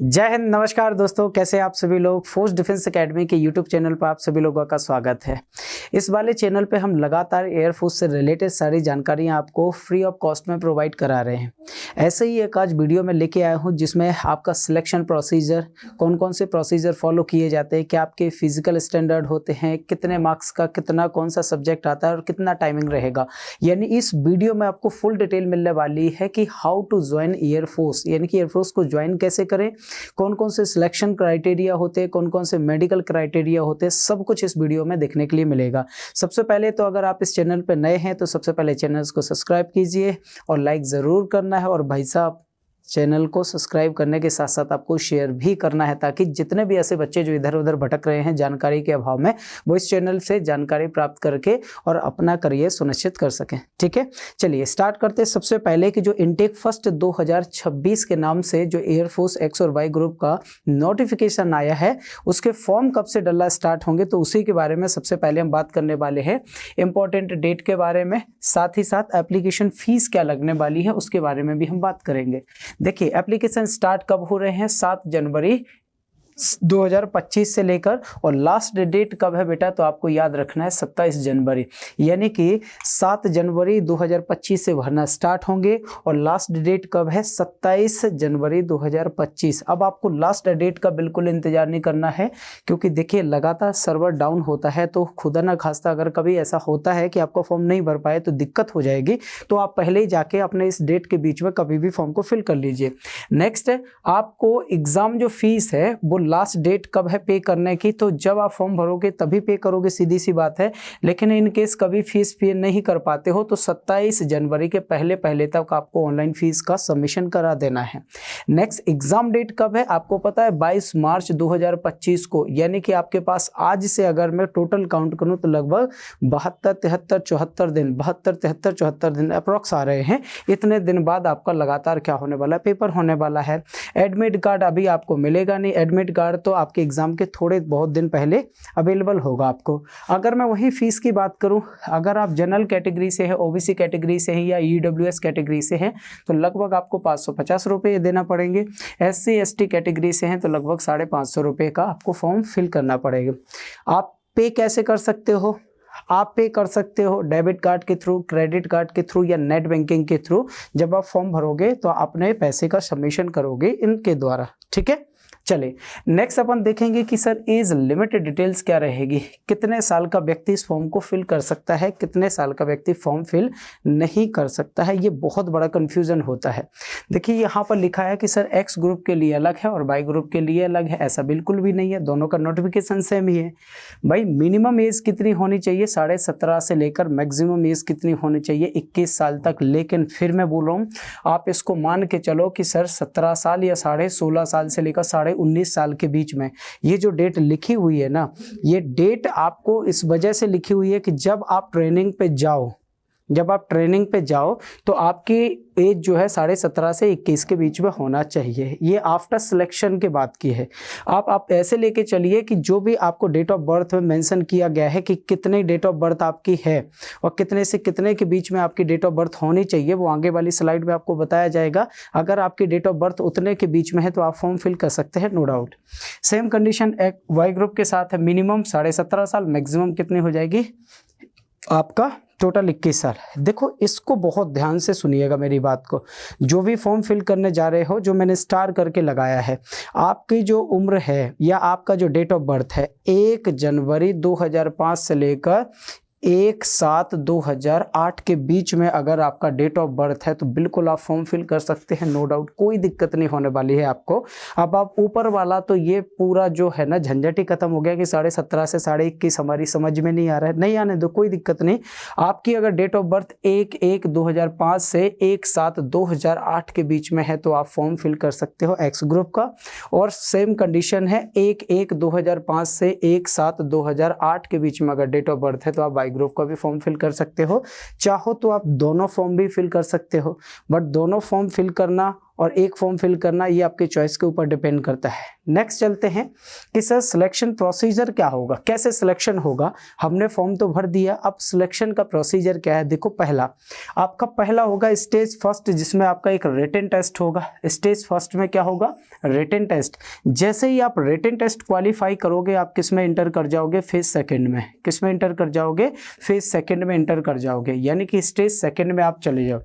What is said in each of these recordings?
जय हिंद। नमस्कार दोस्तों, कैसे आप सभी लोग। फोर्स डिफेंस एकेडमी के यूट्यूब चैनल पर आप सभी लोगों का स्वागत है। इस वाले चैनल पे हम लगातार एयरफोर्स से रिलेटेड सारी जानकारियां आपको फ्री ऑफ कॉस्ट में प्रोवाइड करा रहे हैं। ऐसे ही एक आज वीडियो में लेके आया हूं जिसमें आपका सिलेक्शन प्रोसीजर, कौन कौन से प्रोसीजर फॉलो किए जाते हैं, क्या आपके फिजिकल स्टैंडर्ड होते हैं, कितने मार्क्स का कितना कौन सा सब्जेक्ट आता है और कितना टाइमिंग रहेगा। यानी इस वीडियो में आपको फुल डिटेल मिलने वाली है कि हाउ टू ज्वाइन एयरफोर्स, यानी कि एयरफोर्स को ज्वाइन कैसे करें, कौन कौन से सिलेक्शन क्राइटेरिया होते हैं, कौन कौन से मेडिकल क्राइटेरिया होते हैं, सब कुछ इस वीडियो में देखने के लिए मिलेगा। सबसे पहले तो अगर आप इस चैनल पर नए हैं तो सबसे पहले चैनल को सब्सक्राइब कीजिए और लाइक ज़रूर करना है। और भाई साहब, चैनल को सब्सक्राइब करने के साथ साथ आपको शेयर भी करना है ताकि जितने भी ऐसे बच्चे जो इधर उधर भटक रहे हैं जानकारी के अभाव में, वो इस चैनल से जानकारी प्राप्त करके और अपना करियर सुनिश्चित कर सकें। ठीक है, चलिए स्टार्ट करते हैं। सबसे पहले कि जो इनटेक फर्स्ट 2026 के नाम से जो एयरफोर्स एक्स और वाई ग्रुप का नोटिफिकेशन आया है, उसके फॉर्म कब से डलना स्टार्ट होंगे, तो उसी के बारे में सबसे पहले हम बात करने वाले हैं। इंपॉर्टेंट डेट के बारे में, साथ ही साथ एप्लीकेशन फीस क्या लगने वाली है उसके बारे में भी हम बात करेंगे। देखिए, एप्लीकेशन स्टार्ट कब हो रहे हैं, 7 जनवरी 2025 से लेकर, और लास्ट डेट कब है बेटा, तो आपको याद रखना है 27 जनवरी। यानी कि 7 जनवरी 2025 से भरना स्टार्ट होंगे और लास्ट डेट कब है, 27 जनवरी 2025। अब आपको लास्ट डेट का बिल्कुल इंतजार नहीं करना है, क्योंकि देखिए लगातार सर्वर डाउन होता है, तो खुदा ना खास्ता अगर कभी ऐसा होता है कि आपका फॉर्म नहीं भर पाए तो दिक्कत हो जाएगी। तो आप पहले ही जाके अपने इस डेट के बीच में कभी भी फॉर्म को फिल कर लीजिए। नेक्स्ट, आपको एग्जाम जो फीस है वो लास्ट डेट कब है पे करने की, तो जब आप फॉर्म भरोगे तभी पे करोगे, सीधी सी बात है। लेकिन इन केस कभी फीस पे नहीं कर पाते हो तो 27 जनवरी के पहले तक आपको ऑनलाइन फीस का सबमिशन करा देना है। नेक्स्ट, एग्जाम डेट कब है, आपको पता है 22 मार्च 2025 को। यानी कि आपके पास आज से अगर मैं टोटल काउंट करूं तो लगभग 72-73 दिन अप्रोक्स आ रहे हैं। इतने दिन बाद आपका लगातार क्या होने वाला है, पेपर होने वाला है। एडमिट कार्ड अभी आपको मिलेगा नहीं, एडमिट कार्ड तो आपके एग्जाम के थोड़े बहुत दिन पहले अवेलेबल होगा आपको। अगर मैं वही फीस की बात करूं, अगर आप जनरल कैटेगरी से है, ओबीसी कैटेगरी से है या ईडब्ल्यूएस कैटेगरी से है तो लगभग आपको 550 रुपये देना पड़ेंगे। एससी एसटी कैटेगरी से हैं तो लगभग 550 रुपये का आपको फॉर्म फिल करना पड़ेगा। आप पे कैसे कर सकते हो, आप पे कर सकते हो डेबिट कार्ड के थ्रू, क्रेडिट कार्ड के थ्रू या नेट बैंकिंग के थ्रू। जब आप फॉर्म भरोगे तो अपने पैसे का सबमिशन करोगे इनके द्वारा। ठीक है, चलिए नेक्स्ट अपन देखेंगे कि सर एज लिमिट डिटेल्स क्या रहेगी, कितने साल का व्यक्ति इस फॉर्म को फिल कर सकता है, कितने साल का व्यक्ति फॉर्म फिल नहीं कर सकता है। ये बहुत बड़ा कंफ्यूजन होता है। देखिए यहाँ पर लिखा है कि सर एक्स ग्रुप के लिए अलग है और वाई ग्रुप के लिए अलग है। ऐसा बिल्कुल भी नहीं है, दोनों का नोटिफिकेशन सेम ही है। भाई मिनिमम एज कितनी होनी चाहिए, 17.5 से लेकर मैक्सिमम एज कितनी होनी चाहिए, 21 साल तक। लेकिन फिर मैं बोल रहा हूँ, आप इसको मान के चलो कि सर 17 साल या 16.5 साल से लेकर 19 साल के बीच में। ये जो डेट लिखी हुई है ना, ये डेट आपको इस वजह से लिखी हुई है कि जब आप ट्रेनिंग पे जाओ तो आपकी एज जो है 17.5 से 21 के बीच में होना चाहिए। ये आफ्टर सिलेक्शन के बाद की है। आप ऐसे लेके चलिए कि जो भी आपको डेट ऑफ बर्थ में मेंशन किया गया है कि कितने डेट ऑफ बर्थ आपकी है और कितने से कितने के बीच में आपकी डेट ऑफ बर्थ होनी चाहिए, वो आगे वाली स्लाइड में आपको बताया जाएगा। अगर आपकी डेट ऑफ बर्थ उतने के बीच में है तो आप फॉर्म फिल कर सकते हैं, नो डाउट। सेम कंडीशन एक वाई ग्रुप के साथ है, मिनिमम 17.5 साल, मैक्सिमम कितनी हो जाएगी आपका टोटल 21 साल। देखो इसको बहुत ध्यान से सुनिएगा मेरी बात को। जो भी फॉर्म फिल करने जा रहे हो, जो मैंने स्टार करके लगाया है, आपकी जो उम्र है या आपका जो डेट ऑफ बर्थ है 1 जनवरी 2005 से लेकर 1/7/2008 के बीच में अगर आपका डेट ऑफ बर्थ है तो बिल्कुल आप फॉर्म फिल कर सकते हैं, नो डाउट। कोई दिक्कत नहीं होने वाली है आपको। अब आप ऊपर वाला तो ये पूरा जो है ना झंझट ही खत्म हो गया कि 17.5 से 21.5 हमारी समझ में नहीं आ रहा है, नहीं आने दो, कोई दिक्कत नहीं। आपकी अगर डेट ऑफ बर्थ 1/1/2005 से 1/7/2008 के बीच में है तो आप फॉर्म फिल कर सकते हो एक्स ग्रुप का। और सेम कंडीशन है 1/1/2005 से 1/7/2008 के बीच में अगर डेट ऑफ बर्थ है तो आप ग्रुप का भी फॉर्म फिल कर सकते हो। चाहो तो आप दोनों फॉर्म भी फिल कर सकते हो, बट दोनों फॉर्म फिल करना और एक फॉर्म फिल करना, ये आपके चॉइस के ऊपर डिपेंड करता है। नेक्स्ट चलते हैं कि सर सिलेक्शन प्रोसीजर क्या होगा, कैसे सिलेक्शन होगा। हमने फॉर्म तो भर दिया, अब सिलेक्शन का प्रोसीजर क्या है। देखो आपका पहला होगा स्टेज फर्स्ट, जिसमें आपका एक रिटन टेस्ट होगा। स्टेज फर्स्ट में क्या होगा, रिटन टेस्ट। जैसे ही आप रिटन टेस्ट क्वालिफाई करोगे, आप किस में इंटर कर जाओगे, फेज सेकंड में। किस में इंटर कर जाओगे, फेज सेकंड में इंटर कर जाओगे, यानी कि स्टेज सेकंड में आप चले जाओ।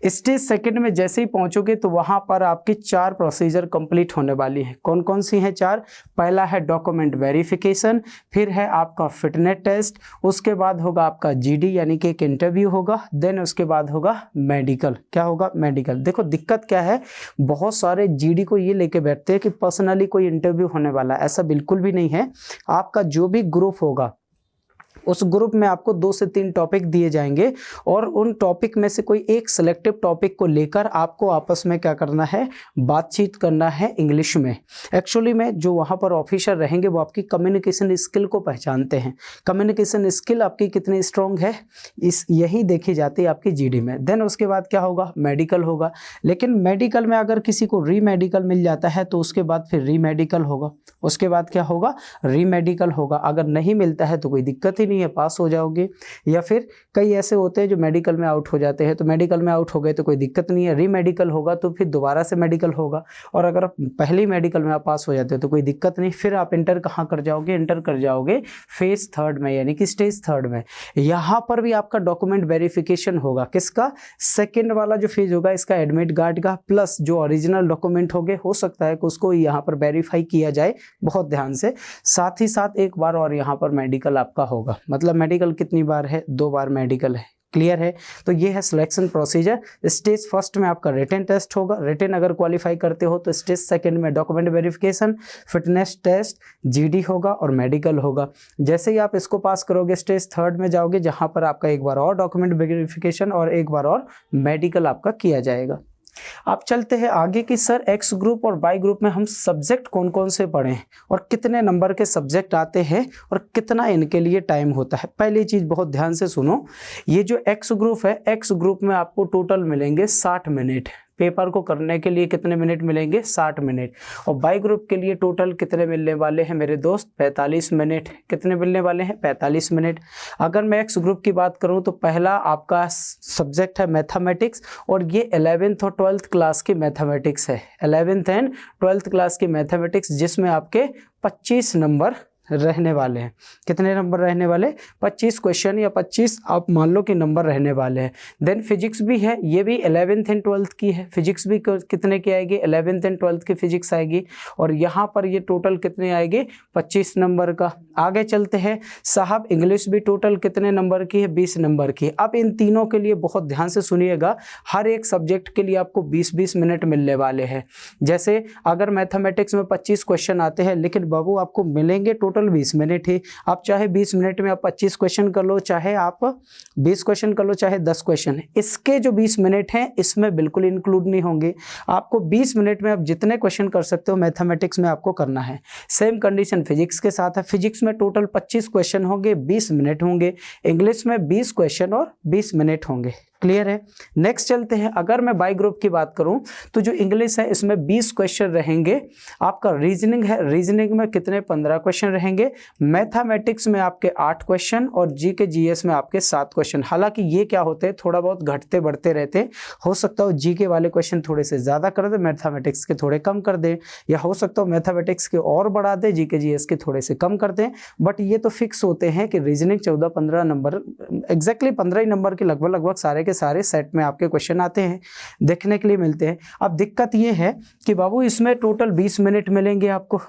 स्टेज सेकंड में जैसे ही पहुंचोगे तो वहां पर आपकी 4 प्रोसीजर कंप्लीट होने वाली है। कौन कौन सी हैं 4? पहला है डॉक्यूमेंट वेरिफिकेशन, फिर है आपका फिटनेस टेस्ट, उसके बाद होगा आपका जीडी यानी कि एक इंटरव्यू होगा, देन उसके बाद होगा मेडिकल। क्या होगा, मेडिकल। देखो दिक्कत क्या है, बहुत सारे जीडी को ये लेके बैठते हैं कि पर्सनली कोई इंटरव्यू होने वाला है। ऐसा बिल्कुल भी नहीं है। आपका जो भी ग्रुप होगा उस ग्रुप में आपको 2 से 3 टॉपिक दिए जाएंगे और उन टॉपिक में से कोई एक सिलेक्टिव टॉपिक को लेकर आपको आपस में क्या करना है, बातचीत करना है इंग्लिश में। एक्चुअली में जो वहाँ पर ऑफिसर रहेंगे वो आपकी कम्युनिकेशन स्किल को पहचानते हैं। कम्युनिकेशन स्किल आपकी कितनी स्ट्रॉन्ग है, यही देखी जाती है आपकी जीडी में। देन उसके बाद क्या होगा, मेडिकल होगा। लेकिन मेडिकल में अगर किसी को री मेडिकल मिल जाता है तो उसके बाद फिर री मेडिकल होगा। उसके बाद क्या होगा, री मेडिकल होगा। अगर नहीं मिलता है तो कोई दिक्कत ही नहीं है, पास हो जाओगे। या फिर कई ऐसे होते हैं जो मेडिकल में आउट हो जाते हैं, तो मेडिकल में आउट हो गए तो कोई दिक्कत नहीं है, री मेडिकल होगा तो फिर दोबारा से मेडिकल होगा। और अगर पहली मेडिकल में आप पास हो जाते हो तो कोई दिक्कत नहीं, फिर आप इंटर कहाँ कर जाओगे, इंटर कर जाओगे फेज थर्ड में यानी कि स्टेज थर्ड में। यहाँ पर भी आपका डॉक्यूमेंट वेरिफिकेशन होगा। किसका, सेकेंड वाला जो फेज होगा इसका एडमिट कार्ड का, प्लस जो ओरिजिनल डॉक्यूमेंट होंगे हो सकता है कि उसको यहाँ पर वेरीफाई किया जाए बहुत ध्यान से। साथ ही साथ एक बार और यहाँ पर मेडिकल आपका होगा। मतलब मेडिकल कितनी बार है, 2 बार मेडिकल है। क्लियर है। तो ये है सिलेक्शन प्रोसीजर। स्टेज फर्स्ट में आपका रिटन टेस्ट होगा, रिटन अगर क्वालिफाई करते हो तो स्टेज सेकंड में document verification, fitness test, GD होगा और मेडिकल होगा। जैसे ही आप इसको पास करोगे स्टेज थर्ड में जाओगे, जहां पर आपका एक बार और डॉक्यूमेंट वेरिफिकेशन और एक बार और मेडिकल आपका किया जाएगा। आप चलते हैं आगे कि सर एक्स ग्रुप और वाई ग्रुप में हम सब्जेक्ट कौन कौन से पढ़ें और कितने नंबर के सब्जेक्ट आते हैं और कितना इनके लिए टाइम होता है। पहली चीज बहुत ध्यान से सुनो, ये जो एक्स ग्रुप है, एक्स ग्रुप में आपको टोटल मिलेंगे 60 मिनट। पेपर को करने के लिए कितने मिनट मिलेंगे, 60 मिनट। और बाई ग्रुप के लिए टोटल कितने मिलने वाले हैं मेरे दोस्त, 45 मिनट। कितने मिलने वाले हैं, 45 मिनट। अगर मैं एक्स ग्रुप की बात करूं तो पहला आपका सब्जेक्ट है मैथमेटिक्स, और ये 11th और 12th क्लास की मैथमेटिक्स है। 11th एंड 12th क्लास की मैथमेटिक्स, जिसमें आपके 25 नंबर रहने वाले हैं। कितने नंबर रहने वाले, 25 क्वेश्चन या 25 आप मान लो कि नंबर रहने वाले हैं। देन फिजिक्स भी है, ये भी 11th एंड 12th की है। फिजिक्स भी कितने की आएगी, 11th एंड 12th की फिजिक्स आएगी, और यहाँ पर ये टोटल कितने आएगी, 25 नंबर का। आगे चलते हैं साहब, इंग्लिश भी टोटल कितने नंबर की है, 20 नंबर की। अब इन तीनों के लिए बहुत ध्यान से सुनिएगा, हर एक सब्जेक्ट के लिए आपको 20-20 मिनट मिलने वाले हैं। जैसे अगर मैथमेटिक्स में 25 क्वेश्चन आते हैं, लेकिन बाबू आपको मिलेंगे टोटल 20 मिनट ही। आप चाहे 20 मिनट में आप 25 क्वेश्चन कर लो, चाहे आप 20 क्वेश्चन कर लो, चाहे 10 क्वेश्चन। इसके जो 20 मिनट हैं इसमें बिल्कुल इंक्लूड नहीं होंगे। आपको 20 मिनट में आप जितने क्वेश्चन कर सकते हो मैथमेटिक्स में आपको करना है। सेम कंडीशन फिजिक्स के साथ है। फिजिक्स में टोटल 25 क्वेश्चन होंगे, 20 मिनट होंगे। इंग्लिश में 20 क्वेश्चन और 20 मिनट होंगे। क्लियर है। नेक्स्ट चलते हैं, अगर मैं बाई ग्रुप की बात करूं तो जो इंग्लिश है इसमें 20 क्वेश्चन रहेंगे। आपका रीजनिंग है, रीजनिंग में कितने, 15 क्वेश्चन रहेंगे। मैथमेटिक्स में आपके 8 क्वेश्चन और जीके जीएस में आपके 7 क्वेश्चन। हालांकि ये क्या होते हैं, थोड़ा बहुत घटते बढ़ते रहते हैं। हो सकता हो जीके वाले क्वेश्चन थोड़े से ज्यादा कर दे, मैथमेटिक्स के थोड़े कम कर दे, या हो सकता हो मैथमेटिक्स के और बढ़ा दे, जीके जीएस के थोड़े से कम कर दें। बट ये तो फिक्स होते हैं कि रीजनिंग 14-15 नंबर, एग्जैक्टली 15 ही नंबर के लगभग सारे सेट में आपके क्वेश्चन आते हैं, देखने के लिए मिलते हैं। अब दिक्कत ये है कि बाबू इसमें टोटल 20 मिनट मिलेंगे आपको।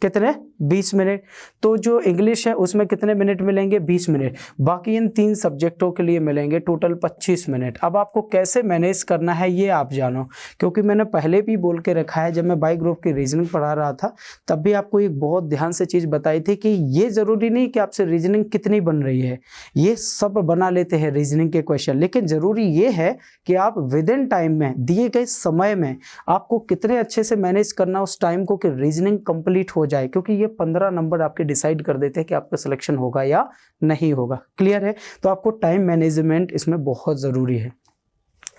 कितने, 20 मिनट। तो जो इंग्लिश है उसमें कितने मिनट मिलेंगे, 20 मिनट। बाकी इन 3 सब्जेक्टों के लिए मिलेंगे टोटल 25 मिनट। अब आपको कैसे मैनेज करना है ये आप जानो, क्योंकि मैंने पहले भी बोल के रखा है, जब मैं बाई ग्रुप की रीजनिंग पढ़ा रहा था तब भी आपको एक बहुत ध्यान से चीज़ बताई थी कि ये ज़रूरी नहीं कि आपसे रीजनिंग कितनी बन रही है, ये सब बना लेते हैं रीजनिंग के क्वेश्चन, लेकिन ज़रूरी ये है कि आप विद इन टाइम में, दिए गए समय में आपको कितने अच्छे से मैनेज करना उस टाइम को कि रीजनिंग कंप्लीट हो जाए, क्योंकि ये 15 नंबर आपके डिसाइड कर देते हैं कि आपका सिलेक्शन होगा या नहीं होगा। क्लियर है। तो आपको टाइम मैनेजमेंट इसमें बहुत ज़रूरी है।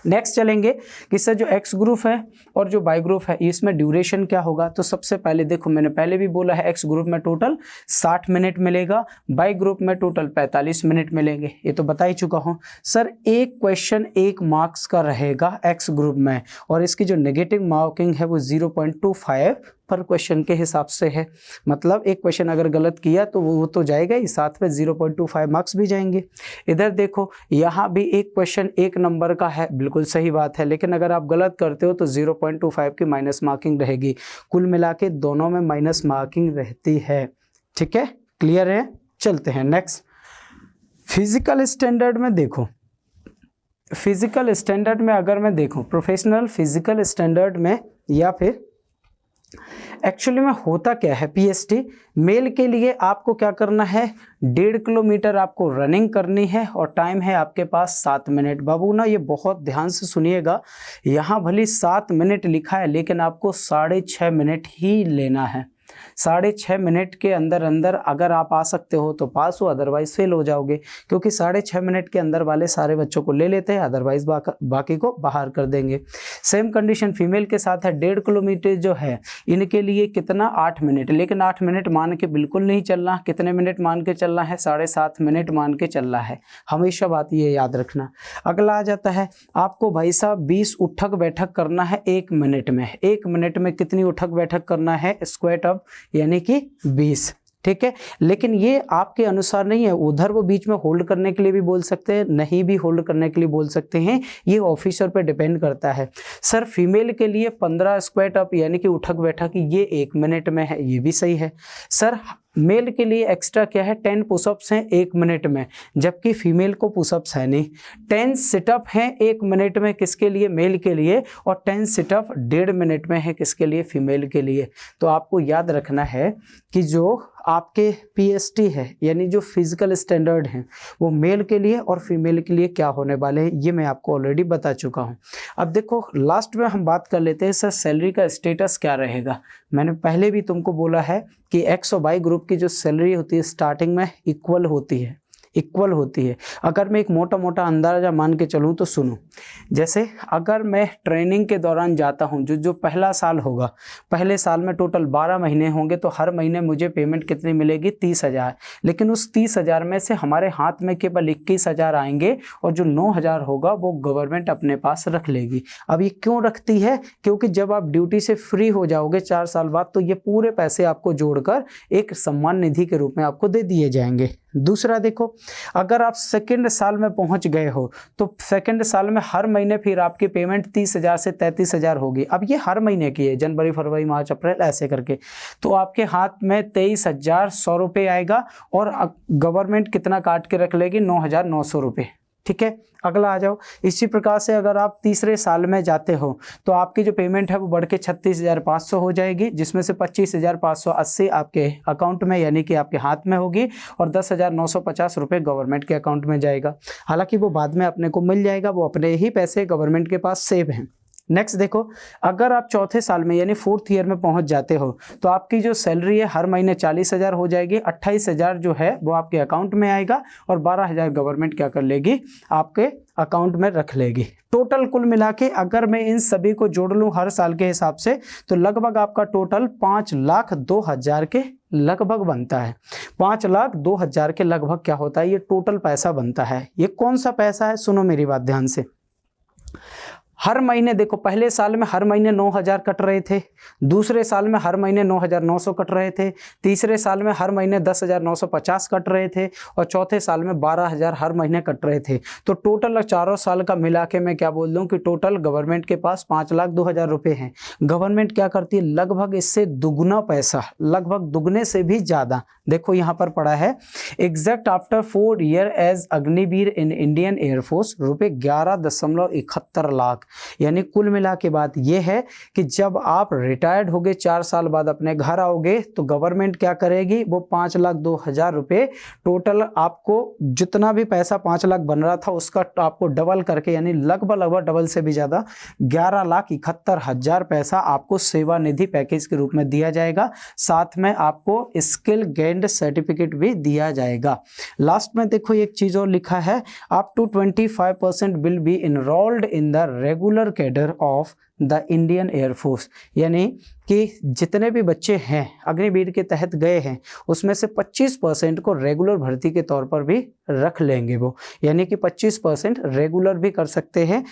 नेक्स्ट चलेंगे कि सर जो एक्स ग्रुप है और जो वाई ग्रुप है इसमें ड्यूरेशन क्या होगा। तो सबसे पहले देखो मैंने पहले भी बोला है एक्स ग्रुप में टोटल 60 मिनट मिलेगा, वाई ग्रुप में टोटल 45 मिनट मिलेंगे, ये तो बता ही चुका हूँ। सर एक क्वेश्चन 1 मार्क्स का रहेगा एक्स ग्रुप में और इसकी जो नेगेटिव मार्किंग है वो 0.25 पर क्वेश्चन के हिसाब से है। मतलब एक क्वेश्चन अगर गलत किया तो वो तो जाएगा ही, साथ में 0.25 मार्क्स भी जाएंगे। इधर देखो यहाँ भी एक क्वेश्चन 1 नंबर का है, बिल्कुल सही बात है, लेकिन अगर आप गलत करते हो तो 0.25 की माइनस मार्किंग रहेगी। कुल मिला के दोनों में माइनस मार्किंग रहती है। ठीक है, क्लियर है। चलते हैं नेक्स्ट। फिजिकल स्टैंडर्ड में देखो, फिजिकल स्टैंडर्ड में अगर मैं देखूं प्रोफेशनल फिजिकल स्टैंडर्ड में या फिर एक्चुअली में होता क्या है, पीएसटी मेल के लिए आपको क्या करना है, 1.5 किलोमीटर आपको रनिंग करनी है और टाइम है आपके पास 7 मिनट। बाबू ना ये बहुत ध्यान से सुनिएगा, यहाँ भले 7 मिनट लिखा है लेकिन आपको 6.5 मिनट ही लेना है। 6.5 मिनट के अंदर अंदर अगर आप आ सकते हो तो पास हो, अदरवाइज फेल हो जाओगे, क्योंकि 6.5 मिनट के अंदर वाले सारे बच्चों को ले लेते हैं, अदरवाइज बाकी को बाहर कर देंगे। सेम कंडीशन फीमेल के साथ है। 1.5 किलोमीटर जो है इनके लिए कितना 8 मिनट, लेकिन 8 मिनट मान के बिल्कुल नहीं चलना। कितने मिनट मान के चलना है, 7.5 मिनट मान के चलना है, हमेशा बात ये याद रखना। अगला आ जाता है आपको भाई साहब 20 उठक बैठक करना है 1 मिनट में। 1 मिनट में कितनी उठक बैठक करना है, स्क्वाट अप यानी कि 20। ठीक है, लेकिन ये आपके अनुसार नहीं है, उधर वो बीच में होल्ड करने के लिए भी बोल सकते हैं, नहीं भी होल्ड करने के लिए बोल सकते हैं, ये ऑफिसर पे डिपेंड करता है। सर फीमेल के लिए 15 स्क्वाट अप यानी कि उठक बैठक ये 1 मिनट में है, ये भी सही है। सर मेल के लिए एक्स्ट्रा क्या है, 10 पुशअप्स हैं 1 मिनट में, जबकि फीमेल को पुशअप्स है नहीं। 10 सिटअप हैं 1 मिनट में, किसके लिए, मेल के लिए, और 10 सिटअप 1.5 मिनट में है, किसके लिए, फीमेल के लिए। तो आपको याद रखना है कि जो आपके पीएसटी है यानी जो फिजिकल स्टैंडर्ड हैं वो मेल के लिए और फीमेल के लिए क्या होने वाले हैं, ये मैं आपको ऑलरेडी बता चुका हूँ। अब देखो लास्ट में हम बात कर लेते हैं सर सैलरी का स्टेटस क्या रहेगा। मैंने पहले भी तुमको बोला है कि एक्स और वाई ग्रुप की जो सैलरी होती है स्टार्टिंग में इक्वल होती है, इक्वल होती है। अगर मैं एक मोटा मोटा अंदाजा मान के चलूँ तो सुनो, जैसे अगर मैं ट्रेनिंग के दौरान जाता हूँ, जो पहला साल होगा, पहले साल में टोटल 12 महीने होंगे, तो हर महीने मुझे पेमेंट कितनी मिलेगी, 30,000। लेकिन उस 30,000 में से हमारे हाथ में केवल 21,000 आएंगे और जो 9,000 होगा वो गवर्नमेंट अपने पास रख लेगी। अब ये क्यों रखती है, क्योंकि जब आप ड्यूटी से फ्री हो जाओगे 4 साल बाद तो ये पूरे पैसे आपको जोड़कर एक सम्मान निधि के रूप में आपको दे दिए जाएंगे। दूसरा देखो, अगर आप सेकंड साल में पहुंच गए हो तो सेकंड साल में हर महीने फिर आपकी पेमेंट 30,000 से 33,000 होगी। अब ये हर महीने की है, जनवरी फरवरी मार्च अप्रैल ऐसे करके, तो आपके हाथ में 23,100 रुपये आएगा और गवर्नमेंट कितना काट के रख लेगी, 9,900 रुपये। ठीक है, अगला आ जाओ। इसी प्रकार से अगर आप तीसरे साल में जाते हो तो आपकी जो पेमेंट है वो बढ़ के 36,500 हो जाएगी, जिसमें से 25,580 आपके अकाउंट में यानी कि आपके हाथ में होगी और 10,950 रुपये गवर्नमेंट के अकाउंट में जाएगा। हालांकि वो बाद में अपने को मिल जाएगा, वो अपने ही पैसे गवर्नमेंट के पास सेव हैं। नेक्स्ट देखो, अगर आप चौथे साल में यानी 4th ईयर में पहुंच जाते हो तो आपकी जो सैलरी है हर महीने 40,000 हो जाएगी। 28,000 जो है वो आपके अकाउंट में आएगा और 12,000 गवर्नमेंट क्या कर लेगी, आपके अकाउंट में रख लेगी। टोटल कुल मिला के अगर मैं इन सभी को जोड़ लूँ हर साल के हिसाब से तो लगभग आपका टोटल 5,02,000 के लगभग बनता है। 5,02,000 के लगभग क्या होता है, ये टोटल पैसा बनता है। ये कौन सा पैसा है, सुनो मेरी बात ध्यान से। हर महीने देखो, पहले साल में हर महीने 9,000 कट रहे थे, दूसरे साल में हर महीने 9,900 कट रहे थे, तीसरे साल में हर महीने 10,950 कट रहे थे और चौथे साल में 12,000 हर महीने कट रहे थे। तो टोटल चारों साल का मिला के मैं क्या बोल दूं कि टोटल गवर्नमेंट के पास 5,02,000 रुपये हैं। गवर्नमेंट क्या करती है, लगभग इससे दुगना पैसा, लगभग दुगने से भी ज़्यादा। देखो यहाँ पर पड़ा है, exact after 4 year age Agniveer in Indian air force रुपये 11.71 लाख। यानी कुल मिला के बात यह है कि जब आप रिटायर्ड होगे 4 साल बाद अपने घर आओगे तो गवर्नमेंट क्या करेगी, वो 5,02,000 रुपये टोटल आपको जितना भी पैसा 5 लाख बन रहा था उसका आपको डबल करके यानी लगभग डबल से भी ज़्यादा 11,71,000 पैसा आपको सेवा निधि पैकेज के रूप में दिया जाएगा। साथ में आपको स्किल गेन्ड सर्टिफिकेट भी दिया जाएगा। लास्ट में देखो एक चीज़ और लिखा है, up to 25% will be enrolled in the regular cadre of the Indian air force, यानी कि जितने भी बच्चे हैं अग्निवीर के तहत गए हैं उसमें से 25% को रेगुलर भर्ती के तौर पर भी रख लेंगे वो, यानी कि 25% रेगुलर भी कर सकते हैं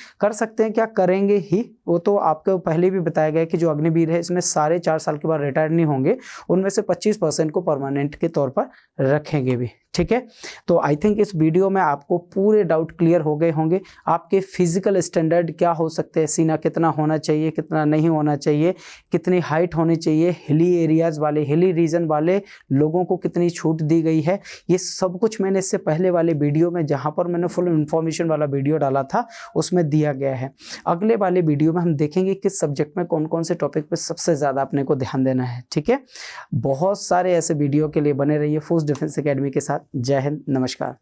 क्या करेंगे ही, वो तो आपको पहले भी बताया गया कि जो अग्निवीर है इसमें सारे 4 साल के बाद रिटायर नहीं होंगे, उनमें से 25% को परमानेंट के तौर पर रखेंगे भी। ठीक है, तो आई थिंक इस वीडियो में आपको पूरे डाउट क्लियर हो गए होंगे। आपके फिजिकल स्टैंडर्ड क्या हो सकते हैं, सीना कितना होना चाहिए, कितना नहीं होना चाहिए, कितनी हाइट होनी चाहिए, हिली एरियाज वाले, हिली रीजन वाले लोगों को कितनी छूट दी गई है, ये सब कुछ मैंने इससे पहले वाले वीडियो में, जहां पर मैंने फुल इन्फॉर्मेशन वाला वीडियो डाला था, उसमें दिया गया है। अगले वाले वीडियो में हम देखेंगे किस सब्जेक्ट में कौन कौन से टॉपिक पे सबसे ज़्यादा अपने को ध्यान देना है। ठीक है, बहुत सारे ऐसे वीडियो के लिए बने रहिए फोर्स डिफेंस एकेडमी के साथ। जय हिंद, नमस्कार।